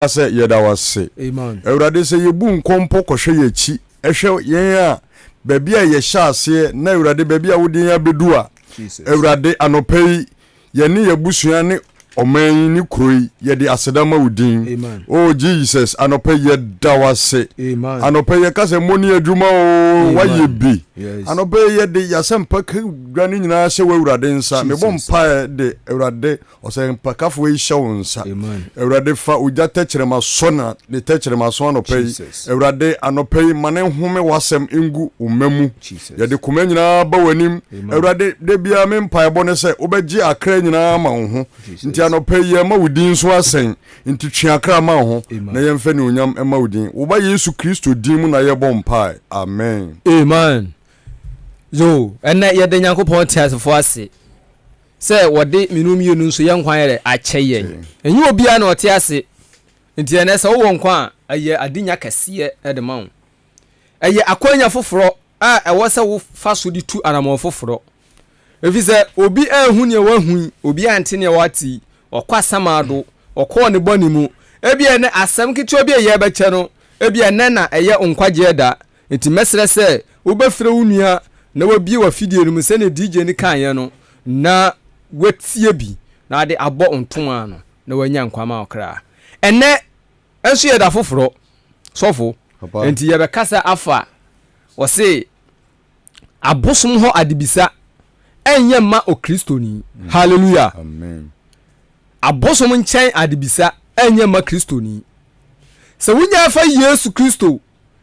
Ase yeda wase. Amen. Ewurade se yebu nkompo kohwe yechi. Ehwe yen a baabi a ye hya ase na ewurade baabi a wodin ya bedu a. Ewurade anopei ye ne yebusua ne oman ni kroi ye de asedama wodin. Oh Jesus anopei ye dawase. Amen. Anopei ye kase moni adwuma o waye bi. Anopei ye de yasempa kagwane nyina hye ewurade nsa. Me bom pa de ewurade osempa kafo yi hye wonsa. Ewurade fa ugya tekyerema sona ne tekyerema so anopei. Ewurade anopei mane home wasem ingu umemu. Ye de kuma nyina ba wanim. Ewurade de bia me mpa ebo ne se obegye akra nyina ma wo ho. Nti anopei ye ma wudin so asen. Nti twiakra ma ho na ye mfa ne onyam ema wudin. Wo ba Yesu Kristo din mu na ye bom pa. Amen. Amen. Yo, ena ye de Nyankopon tiasefo ase. Se wode minum yenu nso ye nkwan yere akyeye. Enyi obi a na ote ase. Nti ene se wo nkwan aye adinya kase e de ma wo. Aye akwanya foforo a ewo se wo fa so di tu anamo foforo. Efi se obi ehun ne wahun, obi ante ne wati, okwa samado, okọ ne boni mu. Ebi ene asem kiti obi ye beche no, ebi ene na eye nkwaje da. Nti mesere se wo befre wunua na wabi wa fidie no se ne DJ ni kan ye no na wetie bi na de abo ontoma no na wanya nkwama okra ene enso ye da foforo sofo enti ye be kasa afa wo se abosom ho adibisa enye ma o kristoni hallelujah amen abosom nchen adibisa enye ma kristoni se wunya fa Yesu Kristo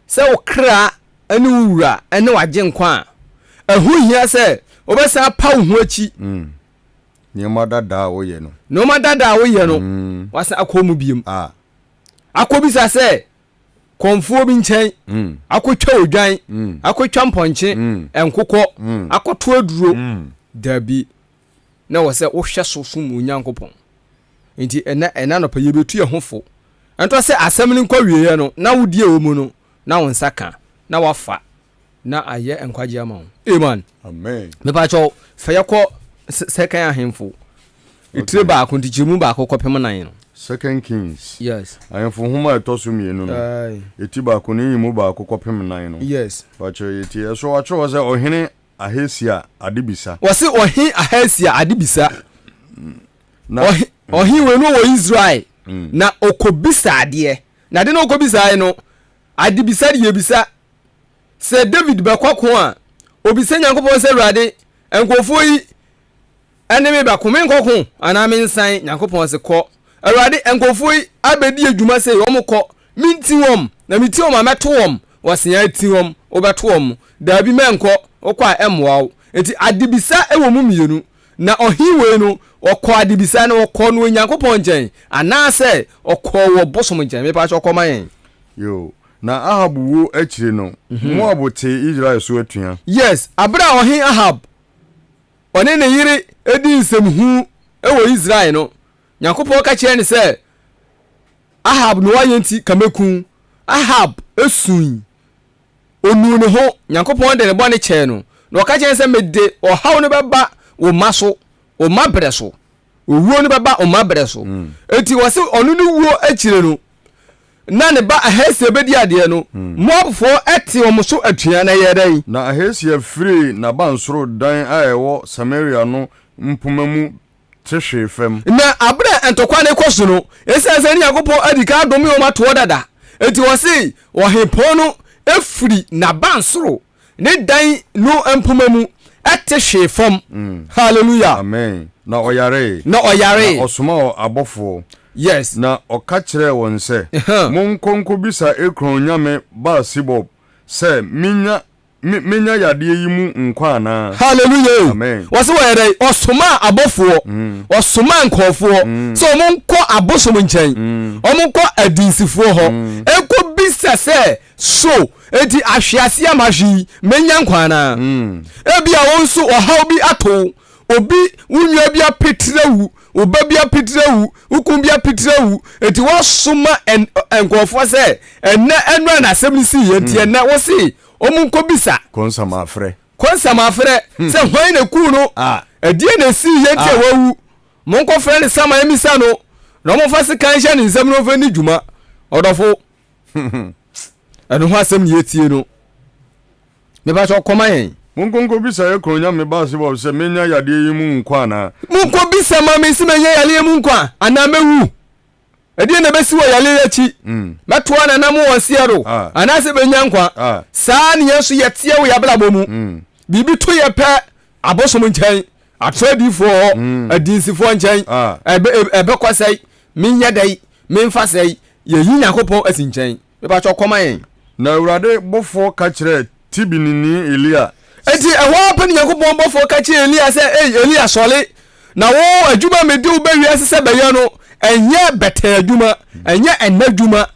se wo kra ene wura ene wagye nkwa ehu hia se obesa pa hu achi niema dada wo ye no no ma dada wo ye no wasa akomu biem akobisa se konfuo bi nchen akotwa odwan akotwa mponche enkokọ akoto aduro dabi na wo se wo hwe sosum onyankopon enti ena no pa ye betu ye hofo ento se asem ni nkwa wiye no na wodie wo mu no na won saka na wafa na aye enkwaje ama wo amen amen me pa cho fa yakọ second ahemfo itire ba ko ntichimu ba ko kopem nan no Second Kings. Yes. Ahemfo homa etoso mienu no eti ba ko ni yimu ba ko kopem nan no yes pa cho eti eso wa cho se ohene Ahasia adibisa wose ohin Ahasia adibisa na ohin we no wo Israel na okobisa ade na de no okobisa no adibisa de yebisa se David be kwako a obisa Nyankopon se Awurade enkofo yi eneme ba ko men kokko ana men san Nyankopon se kọ Awurade enkofo yi abedi adwuma se omkọ minti wom na miti wom ameto wom wasenya ti wom obeto wom da bi menkọ okwa emwawo enti adibisa ewo mu mienu na ohiwe no okọ adibisa na okọ no Nyankopon nchen ana se okọ wo bosom nchen me pa cho kọ man yo na Ahab wo akire no Moab te Israel so atua yes abra ohin Ahab one ne yire edi nsemhu ewo Israel no Nyankopon ka kire ne se Ahab no wayenti kamekun Ahab esun onu ne ho Nyankopon de ne bo ne kire no na ka kire se mede ohaw no beba wo maso o mabreso owuo no beba o mabreso enti wose onu no wuo akire no na ne ba Ahasia bedi ade no Moabfo ete omoso atua na yedai na Ahasia free na bansoro dan a ewo Samaria no mpomamu tehwe fam na abra entokwa ne koso no esese ni Yakobo adika adomi o mato dada enti wose ohepo no efri na bansoro ne dan no mpomamu etehwe fam hallelujah amen na oyare na osoma abofo yes na okakire won se monkonko bisa ekron nyame ba sibob se minya yade yi mu nkwa na hallelujah amen wase were osoma abofo osoma nkofo so monko abosom nchen omonko adinsifo ho eko bisa se so edi ahwease amahwi menya nkwa na ebia wonso ohaw bi ato obi wunwa bia petrewu oba bia petrewu ukun bia petrewu eti wasoma enkofo se enne enu na asem si yenti enne wo se omunko bisa konsama afre se hwan na ku no adie na si yenti wawu monko frɛ ne sama emisa no na mo fa se kan hye ne nsam no fa ni dwuma odofo eno ho asem ye tie no me ba so koma yen munkonko bisa ye kronya me ba se bo se menya yade yi mu nkwa na munko bisa ma me si menya yale mu nkwa ana mewu edi na besi wo yale achi metoa na nam wo siero ana se benya nkwa saa ne yesu yetie wo yablabo mu bibi to ye pe abosom nchen atradifo adinsifo nchen ebe kwasai minya dai memfa sai ye yinyakopon asinchen me ba chokoma yen na urade bofo ka kire tibinini Elia enti eho pa ni yakopon bofo ka kire Elia se Elia sole na wo adwuma medi wo bawi asese beye no enye bete adwuma enye enadwuma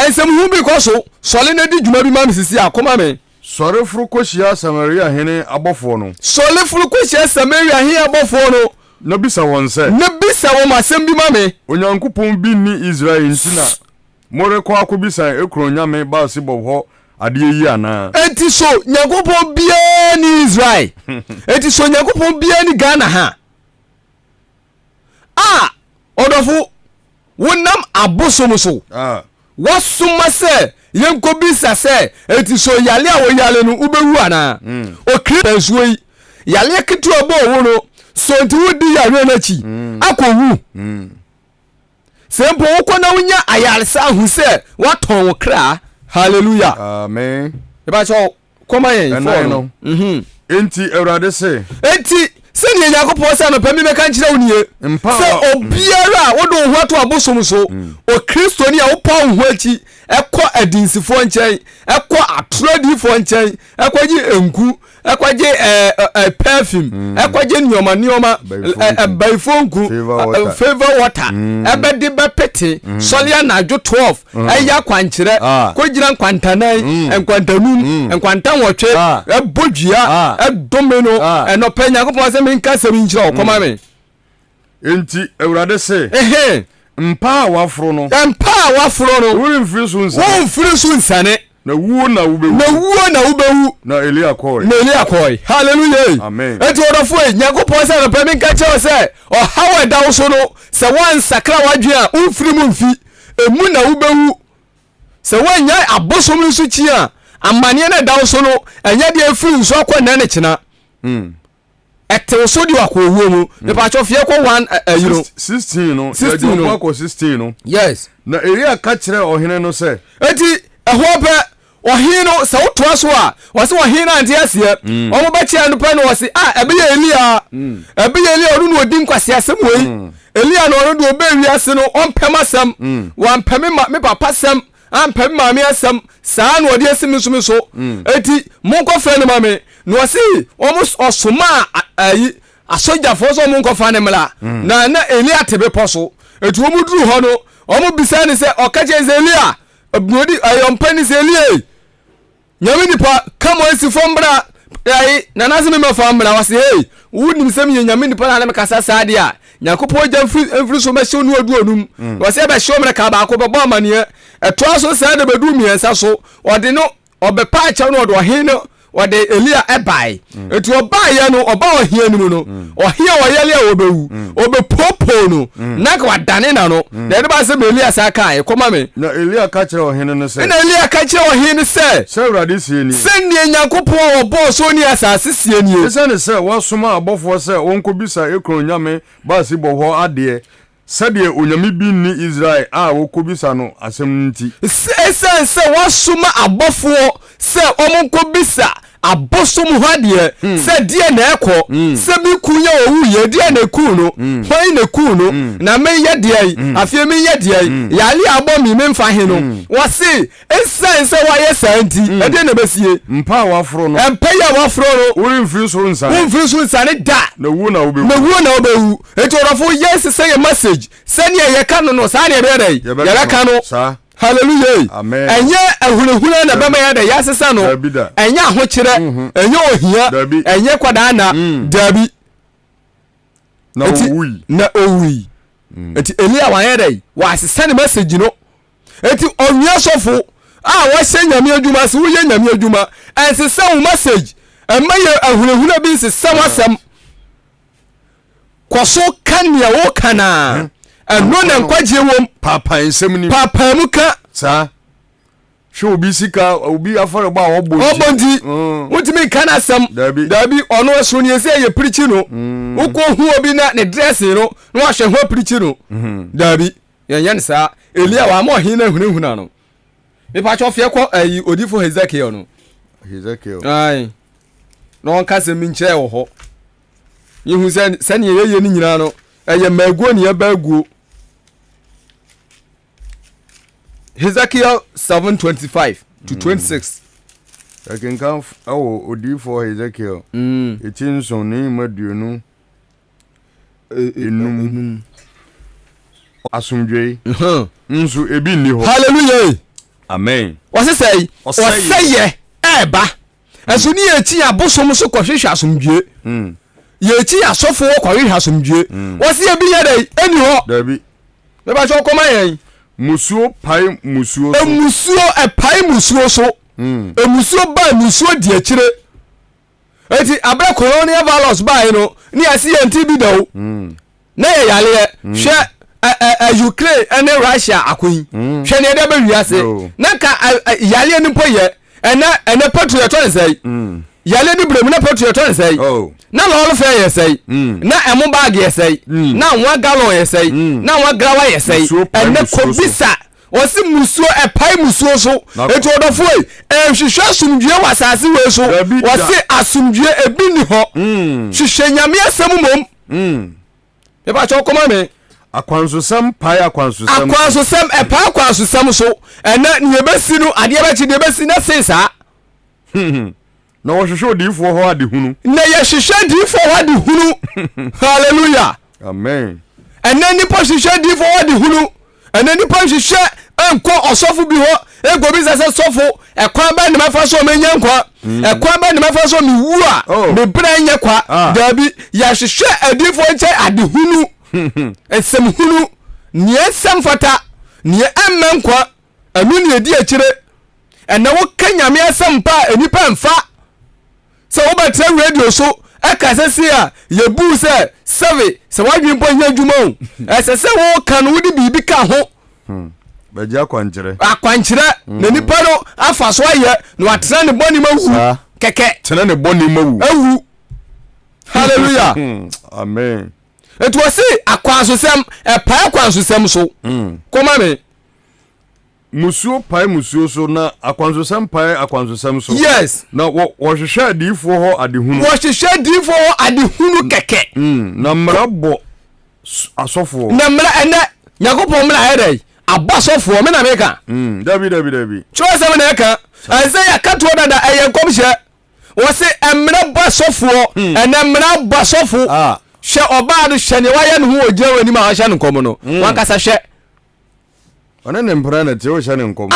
ensem hu bi koso sole na di dwuma bi ma misisi akoma me sore furu koshia Samaria hene abofo no sole furu koshia Samaria hene abofo no na bisa won se na bisa wo masem bi ma me onyankopon bi ni Israel ntina more kwa akobisa ekronya me ba se bobho ade yi ana enti so nyankopon bia ni Israel enti so nyankopon bia ni Ghana ha odofo wonam abosom so wasuma se yenkobisa se enti so yale a wo yale no ubewu ana o kristo yi yale kitu obo wo no so enti wodi yare na chi akowu sempo wokona wonya ayaresa hu se waton wo kra hallelujah amen eba cho koma yen fo no enti Ewrade se enti se ne yakopon se no pami be kan kire woniye se obiara wodo ho ato abosom so o kristoni a wo pa ho achi ekọ adinsifo nchen ekọ atradifo nchen ekwaji enku ekwaji perfume ekwaji nioma baifonku favor water ebedi bepete solia na adwo 12 eya kwankire kojira nkwantanan enkwantanum enkwantanwotwe ebodua edomeno enopenya kopon se minka se minchira okoma me enti Ewrade se mpa wafro no won firi so nsane na wuo na ubewu na Elia koi hallelujah amen eti odofo Nyankopon se no pemi ka che se o hawe dawo so no se wan sakra wadwe a unfiri mu mfi emu na ubewu se wanya abosom nso chi a amane na dawo so no enya de afiri nso akọ na china ete so di wakowo mu me pa cho fie ko 1 euro 16 no 16 no yes na Elia ka kire ohene no se eti eho pe ohene no se woto so a wose ohene ante asie o mo ba chia no pe no wose ebe ye Elia onu no odi nkwase asem wei Elia no onu do obewi ase no ompem asem wampem me papa sem ampem ma me asem saa no odi asem so eti monko fe no ma me no wose almost osoma ayi asoja fo so monko fa ne mla na Elia tebe poso etu omu duru ho no omu bisa ne se okache Elia abudi ayompani se Elia nyame nipa kamo esi fombra ayi na nazime me fombra wase hey wudi misem ye nyame nipa na me kasa saade a Nyankopon ja mfiri so me hye no adu onum wase be hye omre ka ba ko be bo amane eto aso saade be du miensa so ode no obepa acha no ode ohen no ode Elia ebai etu obai ya no oba ohia nimu no ohia oyele a obewu obepopo no na ka wadane na no na ede ba se Elia sa kan e koma me na Elia ka kire ohene no se na Elia ka kire ohene se Ewrade sie ni se ne Nyankopon obo so ni asase sie ni ese ne se wasoma abofo se wonko bisa ekronya me ba si boho ade sade onyame bi ni Israel wokobisa no asem nti se wasoma abofo se omonko bisa abosom hwade se die na ekọ se bi kunya owu ye die na ku no hwan na ku no na me ye die afie me ye die yali abo mi me mfa he no wose se wa ye santi e de na besie mpa wafro no empa ya wafro no uri mfiri so nsane da na wu na obewu eto rafo yes say a message send ye ka no sa na ebe dai ye ka no sa hallelujah amen enye ahurehura na bema ya da yasesa no enye ahokire enye ohia enye kwada na dabi na owi eti Elia wa ya dai wa asesa ne message no eti onwia sofo wa hye nyame adwuma se wo ye nyame adwuma ensesa wo message emaye ahurehura bi sesa wasam kwaso kan ya wo kana ɛno na nkwagye wom papa nsɛm ni papa mu ka saa hwɛ obi sika obi afɔre ba ɔbɔnti wotumi ka na asɛm dabi ɔno ɛso ne ɛsɛ yɛ pirikyi no wokɔ hu obi na ne dressing no na wahwɛ ho pirikyi no dabi yɛnyɛ ne saa Elia wa ma ɔhen na hunahuna no mepa kyɛ ɔfeɛ kɔ ayi odifo Hezekiel no ai na ɔnka sɛ minkyerɛ wɔ hɔ yehu sɛ ne yɛyɛ ne nyinaa no ɛyɛ maguo ne yɛba aguo Ezekiel 7:25-26 akenkan awo odifo Ezekiel etinso ne maduonu enum asomdwei nso ebi ni hɔ hallelujah amen wɔsesɛi ɔsɛyɛ ɛba ɛso ne yɛkyi abosom so kɔhwehwɛ asomdwe yɛkyi asɔfo kɔhwehwɛ asomdwe wɔse yɛ bi yɛ dɛ ɛni hɔ dabi meba kyɛ ɔkɔma yɛn musuo pai musuo so emusuo ɛpai musuo so emusuo ba musuo di akyire eti abɛ colonial virus ba yi no ne yɛsi yɛn ti bi dawo na yɛ yaleɛ hwɛ Ukraine ɛne Russia akoyi hwɛ ne yɛde bɛ wiase na ka yaleɛ ne mpo yɛ ɛnɛ patriot ne sɛyi yaleɛ ne bremu na patriot ne sɛyi na lɔɔre fɛ yɛ sɛyi na ɛmo baagi yɛ sɛyi na nwa gallon yɛ sɛyi na nwa grawa yɛ sɛyi ɛnɛ kobisa wɔsi musuo ɛpai musuo so etu ɔdɔfo yi ɛhwehwɛ asomdue wɔ asase wei so wɔsi asomdue ebi ni hɔ hwehwɛ nyame asɛm mom yɛba kyɛ ɔkɔma me akwansosɛm pai akwansosɛm ɛpai akwansosɛm so ɛnɛ ne yɛbɛsi no adeɛ bɛkyi ne yɛbɛsi na sei saa na wɔhwehwɛ odiifoɔ hɔ adehunu na yɛhwehwɛ odiifoɔ hɔ adehunu hallelujah amen ɛnɛ nipa hwehwɛ odiifoɔ hɔ adehunu ɛnɛ nipa hwehwɛ ɛnkɔ ɔsɔfo bi hɔ egobi sɛ sɔfo ɛkwan bɛ ne mafa so menya nkwa ɛkwan bɛ ne mafa so me wu a me bra nyɛ kwa dabi yɛhwehwɛ odiifoɔ nkyɛ adehunu ɛsɛm hunu nie sɛm fata nie ɛmmɛ nkwa ɛnu ne edi akyire ɛnɛ wo ka nyame asɛm pa enipa mfa sɛ wo bɛtɛ radio so ɛka sɛ si a yɛbu sɛ sɛve sɛ wadwen pɔ nya adwuma o ɛsɛ sɛ wo ka no wode biribi ka ho bɛgye akwankyerɛ na nipa no afa so ayɛ na watena ne bɔne ma wu kɛkɛ tena ne bɔne ma wu awu hallelujah amen etu wɔsi akwansosɛm ɛpae akwansosɛm so kɔma me musuo pai musuo so na akwansosɛm pai akwansosɛm so yes na wɔhwehwɛ adiifoɔ hɔ adehunu kɛkɛ na mmara bɔ asɔfoɔ na mmara ɛnɛ Nyankopɔn mmara ayɛ dɛ abɔ asɔfoɔ me na meka dabi kyerɛ sɛ me na ɛka ɛsɛ yɛka toɔ dada ɛyɛ nkɔmhyɛ wɔse mmara bɔ asɔfoɔ ɛnɛ mmara bɔ asɔfo hwɛ ɔbaa no hwɛ ne wayɛ ne ho ogyina wɔ anim a wahyɛ no nkɔm no wankasa hwɛ ɔne ne mpra na tie wohyɛ ne nkɔm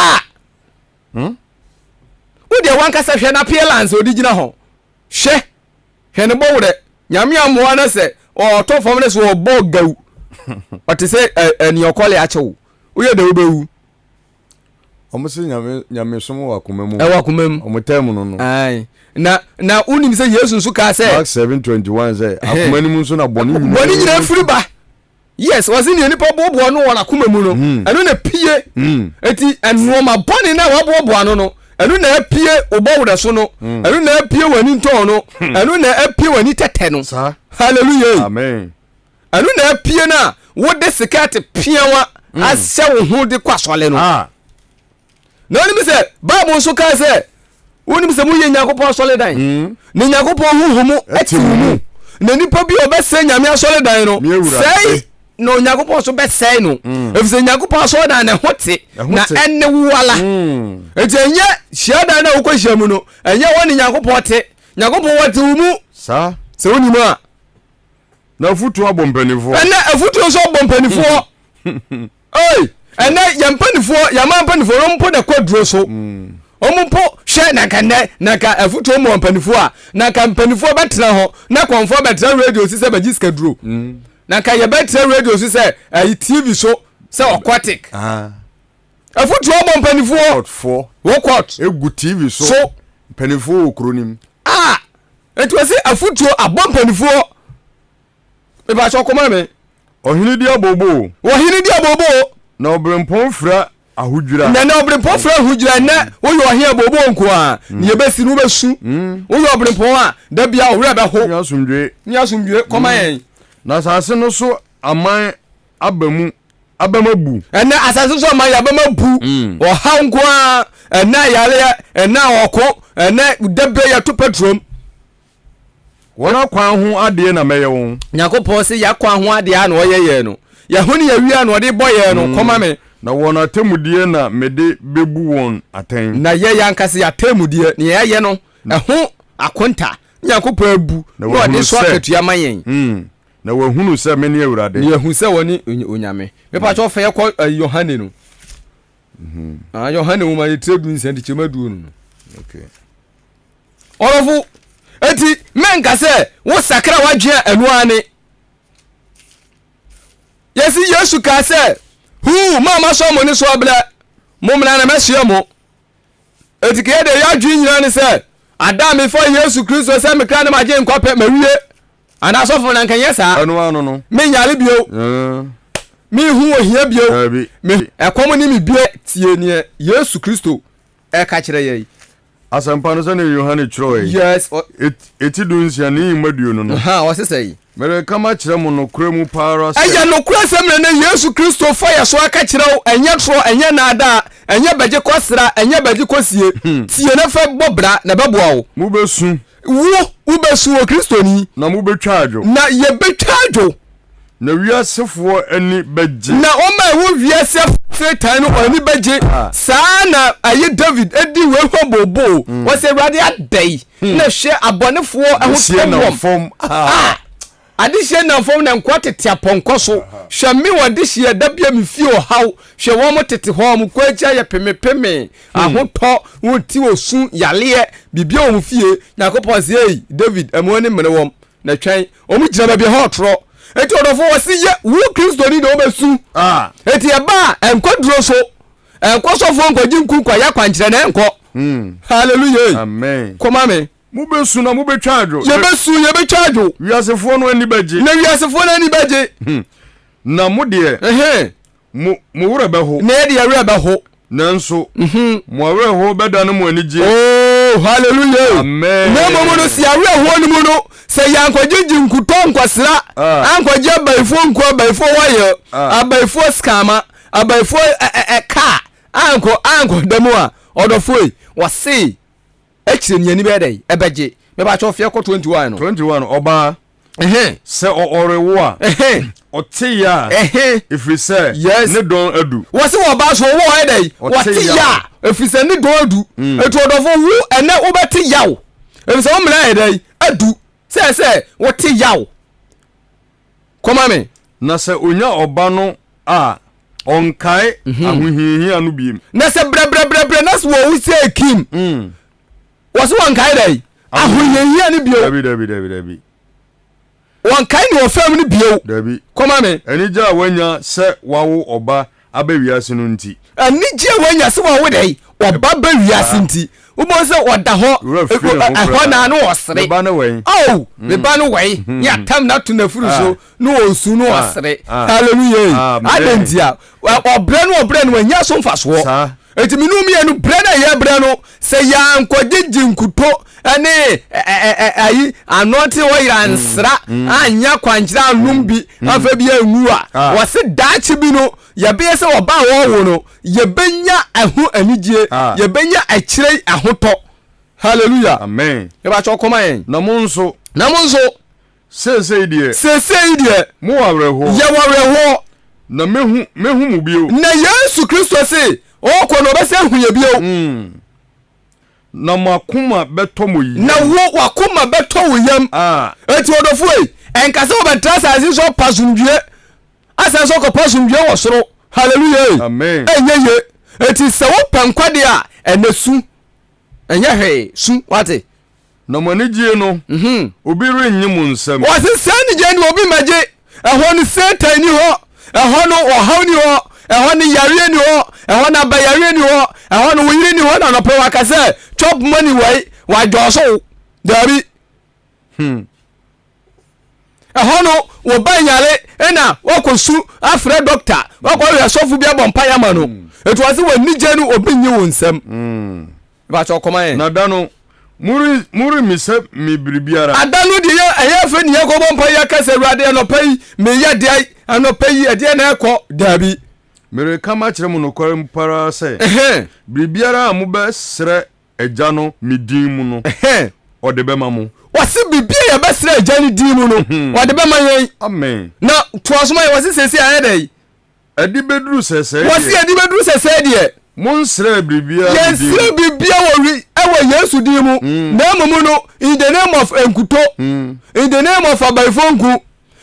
wodeɛ wankasa hwɛ na peelance odi gyina hɔ hwɛ ne bɔworɛ nyame amoa no sɛ ɔtɔ fam no sɛ ɔbɔ gaw ɔte sɛ aniɔkɔle akyɛwo woyɛ da wobɛwu ɔmo sɛ nyame som wɔ akoma mu ɛwɔ akoma mu ɔmo tɛm no na wonim sɛ Yesu nso kaa sɛ Mark 7:21 sɛ akoma ni mu nso na bɔne nyina firi ba yes wɔse ne nipa boɔboɔ no wɔ n'akoma mu no ɛno na pie eti ɛnoɔma bɔne na wɔboɔboa no ɛno na apie obɔworɛ so no ɛno na apie w'ani ntɔn no ɛno na apie w'ani tɛtɛ no hallelujah amen ɛno na apie na wode sikɛte piawa ahyɛ wo ho de kɔ asɔle no na wonim sɛ Bible nso kaa sɛ wonim sɛ moyɛ Nyankopɔn asɔle dan na Nyankopɔn huhumu ɛte wo mu na nipa bi ɔbɛsɛ Nyame asɔle dan no sɛi na Onyankopɔn so bɛsɛe no ɛfisɛ Nyankopɔn asɔle dan ne ho te na ɛne wala ɛnti ɛnyɛ hyiadan na wokɔ hyia mu no ɛnyɛ wɔne Nyankopɔn te Nyankopɔn wɔte wo mu saa sɛ wonim a na afutuo abɔ mpanifoɔ ɛnɛ afutuo nso abɔ mpanifoɔ oi ɛnɛ yɛ mpanifoɔ yɛma mpanifoɔ no mpo na kɔduro so ɔmo mpo hwɛ nanka afutuo mu mpanifoɔ a nanka mpanifoɔ bɛtena hɔ na kɔnfoɔ bɛtena radio si sɛ bɛgye sika duro nanka yɛbɛtena radio si sɛ TV so sɛ aquatic afutuo abɔ mpanifoɔ wɔkɔt egu TV so mpanifoɔ wɔ kuro nim ɛnti wɔsi afutuo abɔ mpanifoɔ ebakyɛ ɔkɔma me ohini dia bobo na obrempon fra ahudwira na obrempon fra ahudwira na wo yo ohia bobo nko a ne yebesi no besu wo yo obrempon a da bia owura be ho ni asumdwe koman na asase no so aman abamabu na asase so aman abamabu o ha nko a na yale na oko na da bia ya to petrom wona kwan ho ade na meye won Yakopon se ya kwan ho ade a na oyeye no ya honi ya wia na ode boye no koma me na wona atemudie na mede bebu won aten na ye ya nkase ya atemudie ne ye no ho akonta Yakopon abu na ode so akatua mayen na wahunu se me ne awurade ne yahu se woni onyame me pa cho fe yakọ Yohane no Yohane wo ma yetredu nsende chemadu no okay orofu eti menka se wo sakra wadwea anuane yesi Yesu ka se hu mama so mo ni so bla mo mna na mesia mo eti ke de ya dwi nyina ni se adam fo Yesu Kristo se me kra na maje nkwape mawie ana so fo na nkan yesa anu no me nyale bio me hu ohia bio me ekom ni me bie tie ne Yesu Kristo e ka kire ye asampa no sane Yohane chroe yes eti dunsia ni maduo no ha wo sesei mere kama kire mo no kura mu para se aya no kura se mere na Yesu Kristo fa ya so aka kire wo enye tro enye na ada enye beje kwasra enye beje kosie tie na fa bobra na beboa wo mu besu wo besu wo Kristo ni na mu betwa adwo na ye betwa adwo na wiasefo ani beje na o ma wo wiase Satan no ani beje sana aye David edi we ho bobo wo se Awurade adai na hwe abonefo ahotom adihye na fom na nkwa tete aponko so hwe mi wadihye da bia mi fie o haw hwe wo mo tete ho mo kwacha ye pemepeme ahoto wo ti osu yale bibia o mo fie Yakopon se ei David amoni mene wom na twen o mo gira ba bia ho tro eti odofo wasi ye wo Kristo ni na o besu eti e ba enkoduro so enkoso fo nkoji nku kwa ya kwankire na enko hallelujah amen koma me mu besu na mu betwa adwo ye betwa adwo wiasefo no ani beje na wiasefo no ani beje na mu de mu wura beho na de wura beho nanso mu awura ho beda no mu anije oh hallelujah amen na mo no si awura ho no mu no se yankogiji nkuto nkwasra ankoje baifo nko baifo waye abaifo skama abaifo ka anko demu a odofoi wase ekire nyani bedai ebeje me ba cho fie ko 21 no 21 oba se orewo a ote ya ifrise ne don adu wase wo ba so wo edai ote ya ifrise ne don adu etu odofo wu ene wo beti yawo ifrise wo mra edai adu se wote yaw koma me na se onya oba no a onkai ahuhihi anu biem na se bre na so wo se Akyem wo se onkai dai ahuhihi anu bio dabi onkai ni wo fam ni bio dabi koma me enija wanya se wawo oba abawiase no nti enija wanya se wawo dai oba bawiase nti ubo se oda ho na no osre be ba no wen be ba no wen ya tam na to na furu so no osu no osre hallelujah adentia obre no wanya so mfaso eti minumi enu bre na ye bre no se ya nkogigi nkuto ane ayi anoti wo iransra anya kwankyira anumbi afa bi anwu a wose daachi bi no ye be se wo ba wo no ye benya ahu anigye ye benya akire ahoto hallelujah amen ye ba cho koma yen na monso sesei die mo wareho ye wareho na mehu mu bio na Yesu Kristo se o ko no be se hu ye bio na makuma beto mo yi na wo wakuma beto wo yam eti odofo e enkase wo betrasa aziso pasumdue asanso ko pasumdue wo soro hallelujah amen enyeye eti se wo pankwade a enesu enye he su wate na manije no obi renyi mu nsem wo se sani je ni obi maje ehwo ni Satan ni ho ehwo no ohaw ni ho ehwo ni yare ni ho ehwo na bayare ni ho ehwo no wiri ni ho na no pe wakase chop money way wa joso dabi ɛhɔ no wo ba nyale ɛna wakosu afrɛ doctor wakɔ yɛ sɔfo bi abɔ mpa yama no etu wase wani gye no obi nyi wo nsɛm ba cho kɔma yɛ na da no muri misɛ mi biribiara ada no de ɛyɛ fɛ ne yɛkɔ bɔ mpa yɛ kasa awurade no pɛyi me yɛ de anɔpɛ yi ɛdeɛ na ɛkɔ dabi mere kama kyerɛ mu no kware mpara sɛ biribiara a mobɛsrɛ agya no me din mu no ɔde bɛma mo wase bibia yɛ bɛsrɛ agya no din mu no ɔde bɛma yɛn amen na toasoma yɛ wase sɛsi ayɛ dɛ ɛde bɛduru sɛsɛ wase ɛde bɛduru sɛsɛ deɛ monsrɛ biribiara yɛnsrɛ bibia ɛwɔ yesu din mu na mmom no in the name of enkuto in the name of abayifonku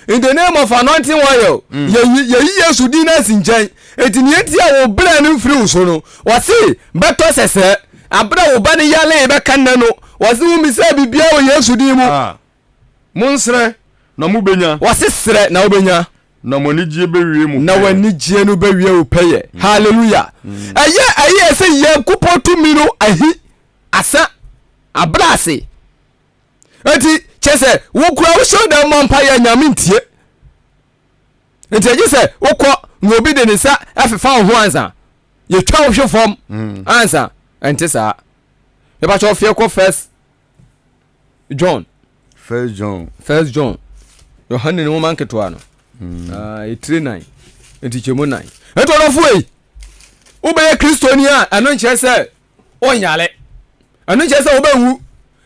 in the name of anointing oil yeyi yesu din na sinchen etini enti a wo bra no mfiri wo so no wase beto sese abra wo ba ne yale be kan na no wase wo misa bibia wo yesu din mu monsrɛ na mubenya wase srɛ na wobenya na monigye bewie mu na wanigye no bewie wo pɛyɛ hallelujah ɛyɛ sɛ Yankopɔn tumi no ahi asa abrase enti kyese wo kura wo show da mampa ya nyame ntie enti agye sɛ wokɔ na obi de ne sa afefa wo ho ansa yɛtwa wo hwe fam ansa enti saa yɛba kyɛ ofie kɔ first John Yohane ne wo man ketwa no 39 enti chemo 9 enti ono fuei wo bɛyɛ kristoni a ɛno nkyɛ sɛ onyale ɛno nkyɛ sɛ wo bɛwu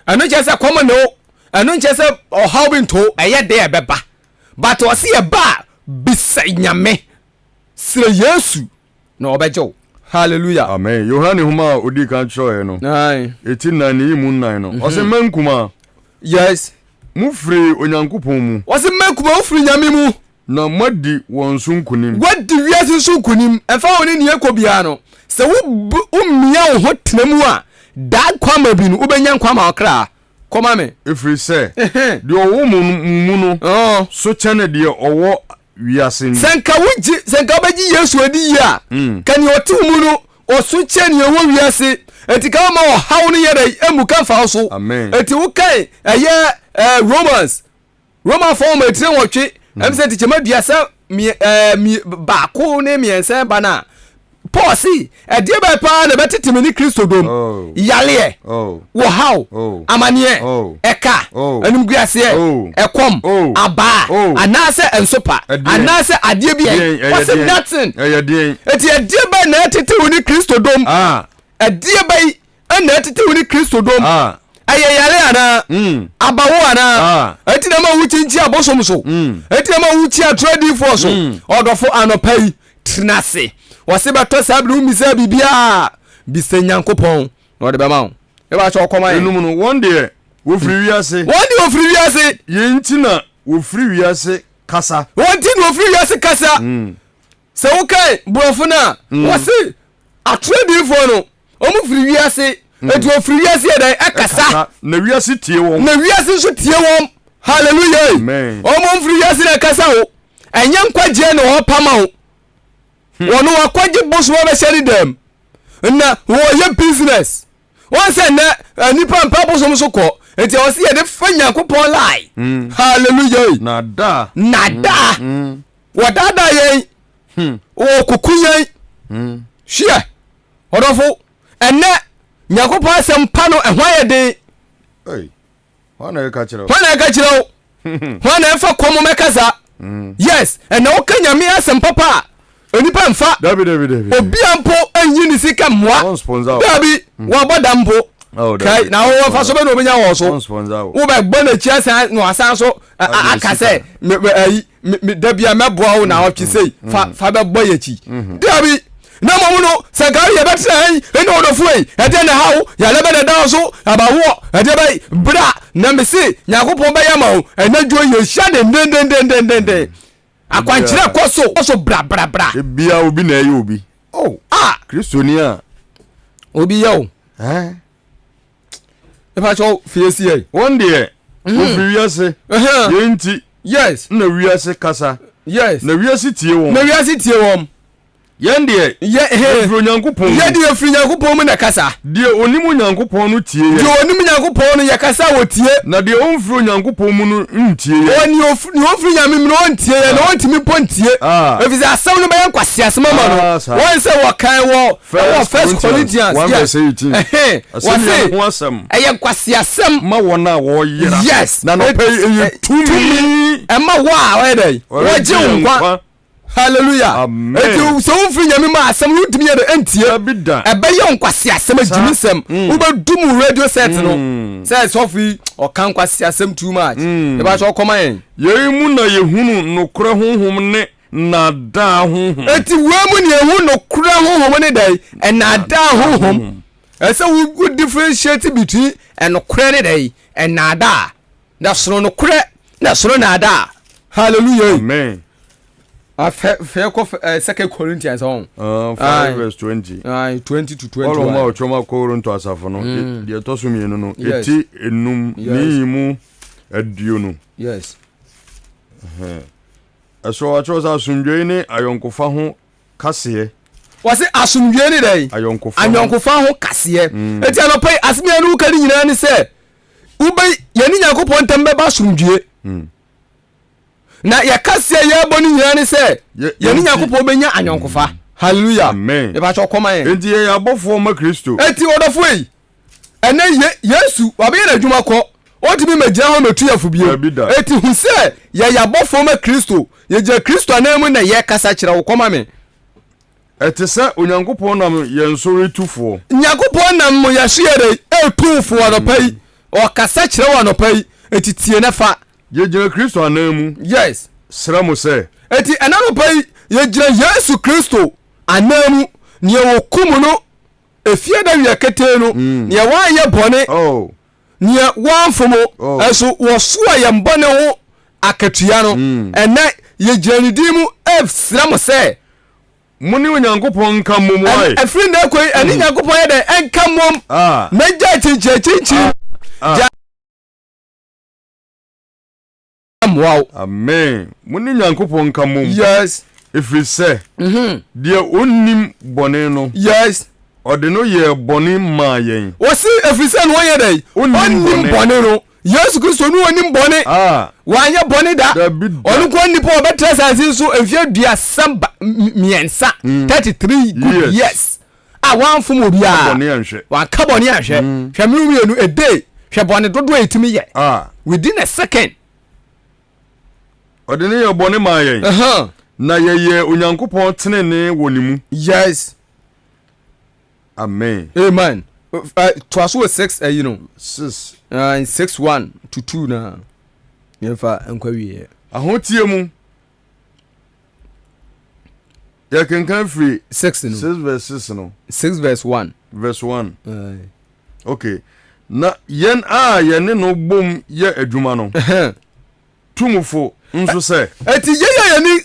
ɛno nkyɛ sɛ kɔmɔ ne wo ɛno nkyɛ sɛ ɔhaw bi nto ɛyɛ de ɛbɛba but ɔse yɛba bisa nyame srɛ yesu na ɔbɛgye wo hallelujah amen Yohane homa a odi kan kyerɛ no eti na ne yimu nnan no ɔse mankuma yes mufiri onyankopɔn mu ɔse mankuma mufiri nyame mu na madi wɔn so nkunim wadi wiase so nkunim ɛfa woni ne yɛkɔ bia no sɛ wo mmia wo ho tena mu a da kwama bi no wobɛnya nkwama ɔkra kɔma me ɛfiri sɛ deɛ ɔwɔ mu no so kyɛne deɛ ɔwɔ wiase ni sɛnka wobɛgye yesu adi yi a ka neɛ ɔte mu no ɔso kyɛ neɛ ɛwɔ wiase ɛti ka woma ɔhaw no yɛdɛ amu ka mfa wo so ɛti wokae ɛyɛ roman fɔ ma ɛtire wɔtwe ɛm sɛ tikyɛma duasa baako ne mmiɛnsa ba no a Paul si ɛdeɛ bɛ paa na bɛtete me ne Kristo dom yaleɛ wɔhaw amaneɛ ɛka animguaseɛ ɛkɔm abaa anaasɛ ɛnsopa anaasɛ adeɛ bi wɔsɛ nothing ɛti ɛdeɛ bɛ na ɛtete wo ne Kristo dom ɛdeɛ bɛ na ɛtete wo ne Kristo dom ɛyɛ yale anaa abawo anaa ɛti na ma wukyinkyi abosom so ɛti na ma wukyi atradifoɔ so ɔdɔfo anɔpa yi tenase wase bɛtɔ saa bere wumisa bibia bisa Nyankopɔn na ɔde bɛma wo ɛba kyɛ ɔkɔma yɛ enum no wɔn deɛ wofiri wiase yɛnti na wofiri wiase kasa sɛ wokae borɔfo no a wɔse atradifoɔ no ɔmo firi wiase ɛti ofiri wiase yɛ dɛn ɛkasa na wiase tie wɔm nso tie wɔm hallelujah ɔmo mfiri wiase na ɛkasa wo ɛnyɛ nkwagyeɛ na wɔpama wo wɔno wakɔgye boso wɔbɛhyɛ ne dɛm na wɔyɛ business wɔn sɛ nnɛ nipa mpa bosom so kɔ nti wɔsi yɛde fa Nyankopɔn lai hallelujah nada wɔdada yɛn wɔkuku yɛn hwɛ ɔdɔfo ɛnɛ Nyankopɔn asɛm pa no ɛho ayɛ den hɔ na ɛka kyerɛ wo hɔ na ɛfa kɔmɔ mɛkasa yes ɛnɛ woka nyame asɛm papa onipa mfa obi ampo anyi ne sika mmoa dabi wɔbɔ da mpo kai na wo fa so be no obenya wo so wo be gbo na chi asan no asan so aka sɛ dabi ameboa wo na wo twesei fa be bɔ yachi dabi na mo no sagari ye betra ene odofo yi ede na hawo ya lebe na da so abawo ede be bra na mesi Nyankopɔn be yama wo enadwo ye hia den akwankyerɛ kɔso bra bia obi na ɛyɛ obi kristoni a obi yɛ o ɛfa kyɛw fiesi yɛ wɔn deɛ ofiri wiase yɛnti yes na wiase kasa yes na wiase tie wɔn Yende efiri Nyankopɔn yede efiri Nyankopɔn mu na kasa de onimu Nyankopɔn no tie de onimu Nyankopɔn no ya kasa wotie na de onfiri Nyankopɔn mu no ntie oni ofiri Nyame mu no ntie ya na ontimi pontie efisi asɛm no bɛyɛ nkwasi asɛm ma no won sɛ wɔkan wɔ First Corinthians 1:18 asɛm ho asɛm ɛyɛ nkwasi asɛm ma wɔna wɔyera yes na no pɛ tumi ɛma wo a wɔyɛ wɔgye nkwa hallelujah eti so unfiri Nyame ma asɛm no ntimi yɛ de entie ɛbɛyɛ nkwasi asɛm agimi nsɛm wobɛdum radio set no sɛ sofi ɔka nkwasi asɛm too much e ba so kɔma yɛn yɛyi mu na yehunu nokora honhom ne nada honhom eti wemu ne ehu nokora honhom ne dai nada honhom ɛsɛ wo differentiate between enokora ne dai nada na soro nokora na soro nada hallelujah amen. Fair 2 Corinthians on 5:20 20 to 21 all ma ochoma Korinto asafo no de to so mienu no eti enum ni mu aduo no yes eso acho sa asundwe ni ayonkofa ho kase wase asundwe ni dai ayonkofa ho kase eti anopai asmi anu ka ni nyina ni se ubai yani Nyankopɔn ntambe ba asundwe na yakasia ya boni nyina ni se yani Nyankopɔn benya anyonkofa hallelujah amen e ba cho koma yen enti ye abofo ma Kristo enti odofo yi ene Yesu wabe na adwuma kɔ otimi magina ho metu yafo bie enti hu se ye yabofo ma Kristo ye je Kristo anamu na ye kasa kira wo koma me eti se Onyankopɔn nam ye nsori tufo Nyankopɔn nam mo ya hye de tufo anopai o kasa kira wo anopai enti tie na fa ye je Kristo anamu yes sra mo se eti anopai ye je Yesu Kristo anamu ne wo kumu no efie da wi akete no ne wa ye bone ne wa mfomo eso wo so ye mbone ho akatua no ene ye janidimu sra mo se muni Onyankopɔn nka mom ai efiri na koi ani Nyankopɔn ye de enka mom na ja chinchi wow amen muni Nyankopɔn nka mom yes efiri se de onnim bone no yes ode no ye bone ma yen wasi efiri se no ye dai onnim bone no Yesu Kristo no onnim bone wanya bone da onu ko nipo obetra sansin so efie dua samba miensa 33 good years wan fom obi a bone anhwe wan ka bone anhwe hwemiru mienu a day hwe bone dodo etimi ye within a second ode ne ye bone ma yen na ye Onyankopɔn tenene wonimu yes amen amen twaso 6 you know 6 6:1 to 2 na yefa enkwa wiye ahotie mu ya kenkan free 6 no 6:6 no 6:1 verse 1 okay na yen ye ne no bom ye adwuma no tumufo nso se eti ye ni